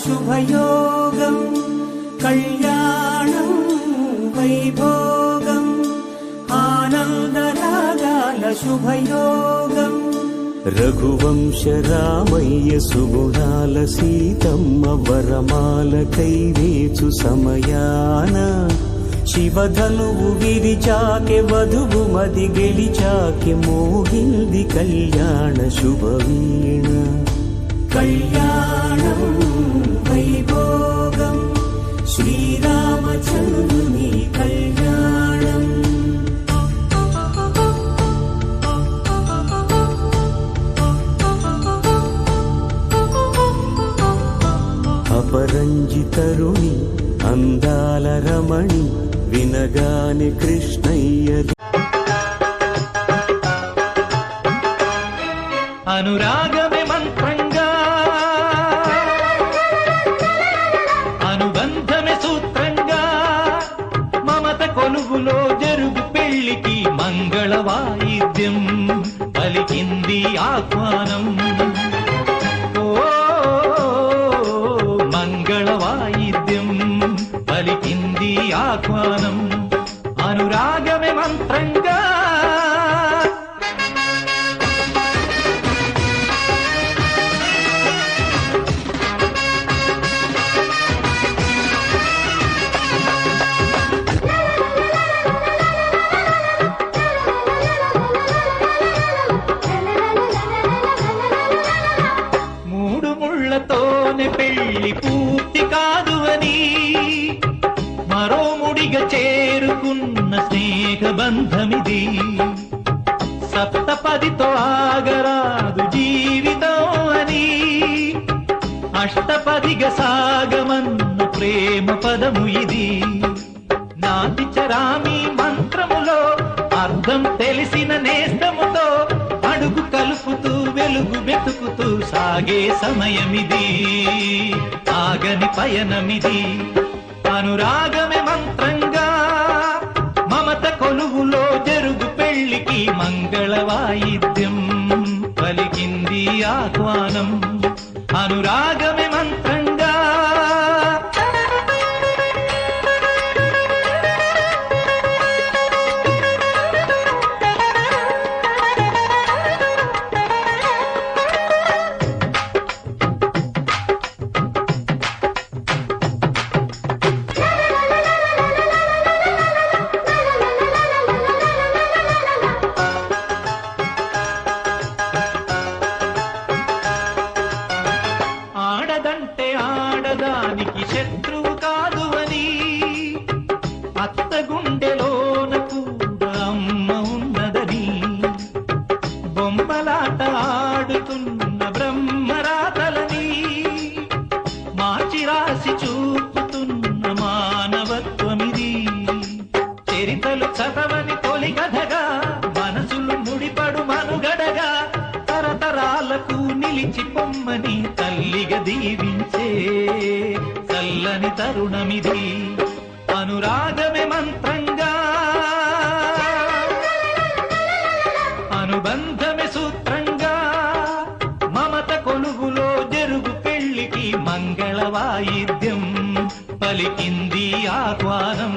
శుభయోగం కళ్యాణం వైభోగం ఆనందరాగాల శుభయోగం రఘువంశ రామయ్య సుగుణాల సీతమ్మ వరమాల కైవేచు సమయాన శివధనువు విరిచాకె వధువు మది గెలిచాకె మోగింది కళ్యాణ శుభవీణ కళ్యాణం వైభోగం శ్రీరామచంద్రుని కళ్యాణం అపరంజితరుణి అందాల రమణి వినగాని కృష్ణయ్య అనురాగమే మంత్రంగా అనుబంధమే సూత్రంగా మమత కొలువులో జరుగు పెళ్లికి మంగళ వాయిద్యం పలికింది ఆహ్వానం మంగళ వాయిద్యం పలికింది ఆహ్వానం అనురాగమే మంత్రంగా పెళ్లి పూర్తి కాదు అని మరో ముడిగా చేరుకున్న స్నేహ బంధమిది సప్తపదితో ఆగరాదు జీవితం అని అష్టపదిగా సాగమన్న ప్రేమ పదము ఇది నాటి చరామి మంత్రములో అర్థం తెలిసిన నేస్తముతో అడుగు కలుపుతూ వెలుగు వెతుకుతూ సాగే సమయమిది ఆగని పయనమిది అనురాగమే మంత్రంగా మమత కొలువులో జరుగు పెళ్లికి మంగళ వాయిద్యం పలికింది ఆహ్వానం అనురాగమే మంత్రంగా ఆడదానికి శత్రువు కాదు అని అత్త గుండెలోన కూడా అమ్మ ఉన్నదని బొమ్మలాట ఆడుతున్న బ్రహ్మరాతలని మార్చి రాసి చూపుతున్న మానవత్వమిది చరితలు చదవని తొలి కథగా మనసులు ముడిపడు మనుగడగా తరతరాలకు నిలిచి పొమ్మని తల్లిగా దీవించే చల్లని తరుణమిది అనురాగమే మంత్రంగా అనుబంధమే సూత్రంగా మమత కొలువులో జరుగు పెళ్లికి మంగళ వాయిద్యం పలికింది ఆహ్వానం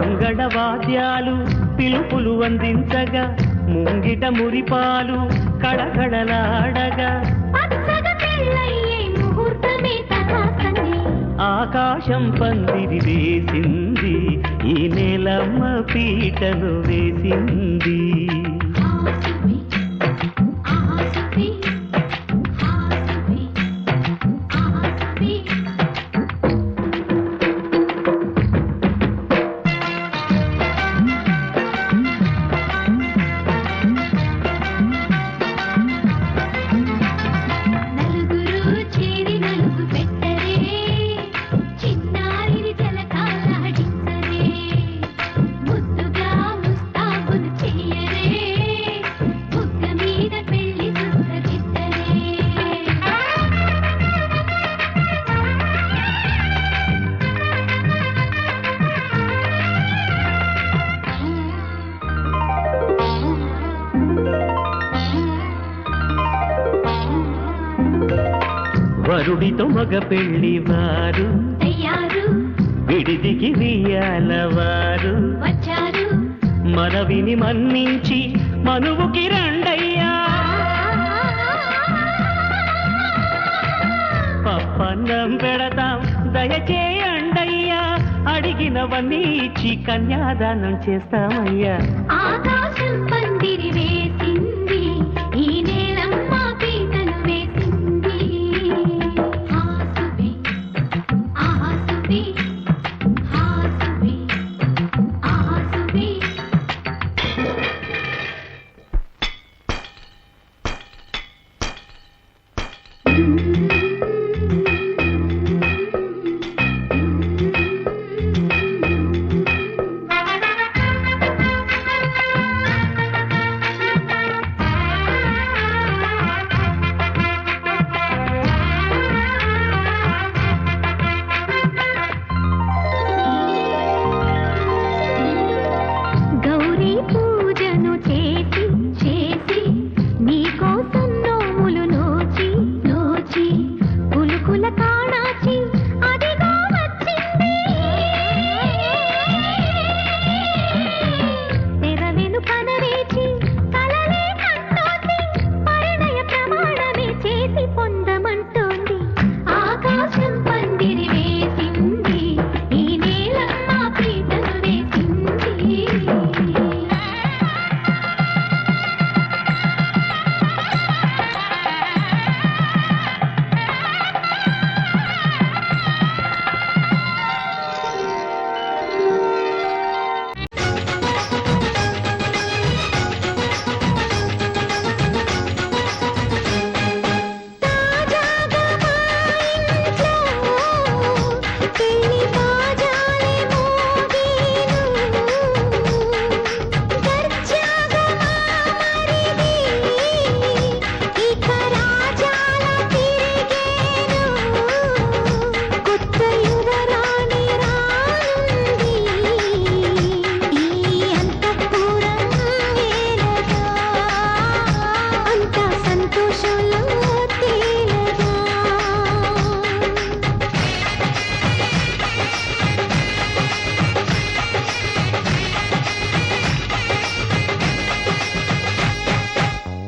మంగళవాద్యాలు పిలుపులు అందించగా ముంగిట మురిపాలు కడకడలాడగా ఆకాశం పందిరి వేసింది ఈ నేలమ్మ పీటను వేసింది నలుగురు చేరి నలుగు పెట్టరే చిన్నారిని అల్లుడితో మగ పెళ్లి వారు తయారు విడిదికి వియ్యాలవారు వచ్చారు మనవిని మన్నించి మనువుకి రండయ్యా పప్పన్నం పెడతాం దయచేయండయ్యా అడిగినవన్నీ ఇచ్చి కన్యాదానం చేస్తామయ్యా ఆకాశం పందిరి వేసింది ఈ నేలమ్మ పీటలు వేసింది హాసువి ఆసువి హాసువి ఆసువి గౌరీ పూజను చేసి చేసి నీకోసం నోములు నోచి నోచి కులుకుల కాణాచి అదిగో వచ్చింది తెరవెను కనవేచి కలలే కంటోంది పరిణయ ప్రమాణమే చేసి పొందమంటోంది ఆకాశం పందిరి వేసింది ఈ నేలమ్మ పీటలు వేసింది పెళ్లి బాజాలే మోగేను గర్జాగా మామరిది ఇక రాజాల తిరిగేను కొత్త యువరాణి రానుంది ఈ అంతఃపురం ఏలగా అంతా సంతోషంలో తేలగా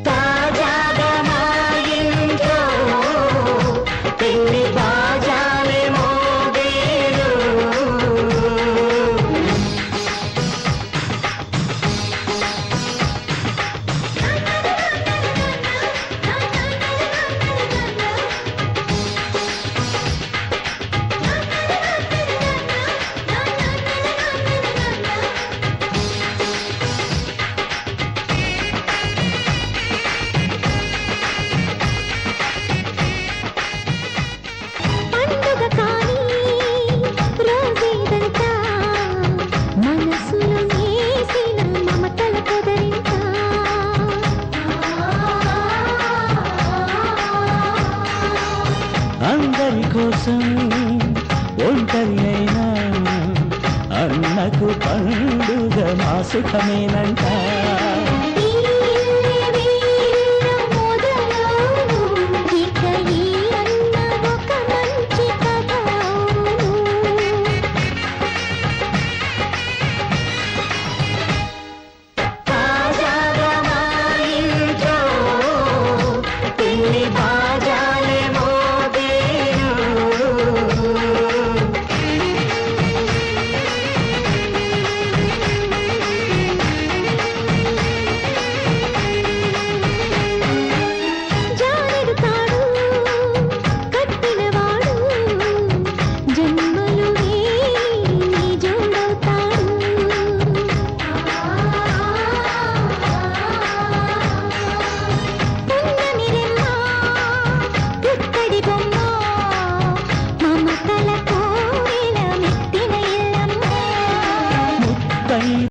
తాజాగా మా ఇంట్లో పెళ్లి బాజాలే మోగేను పండుగ కానీ రోజేదంతా మనసులో వేసిన మమతల పొదరింత అందరి కోసం ఒంటరి అయినా అన్నకు పండుగ మా సుఖమేనంట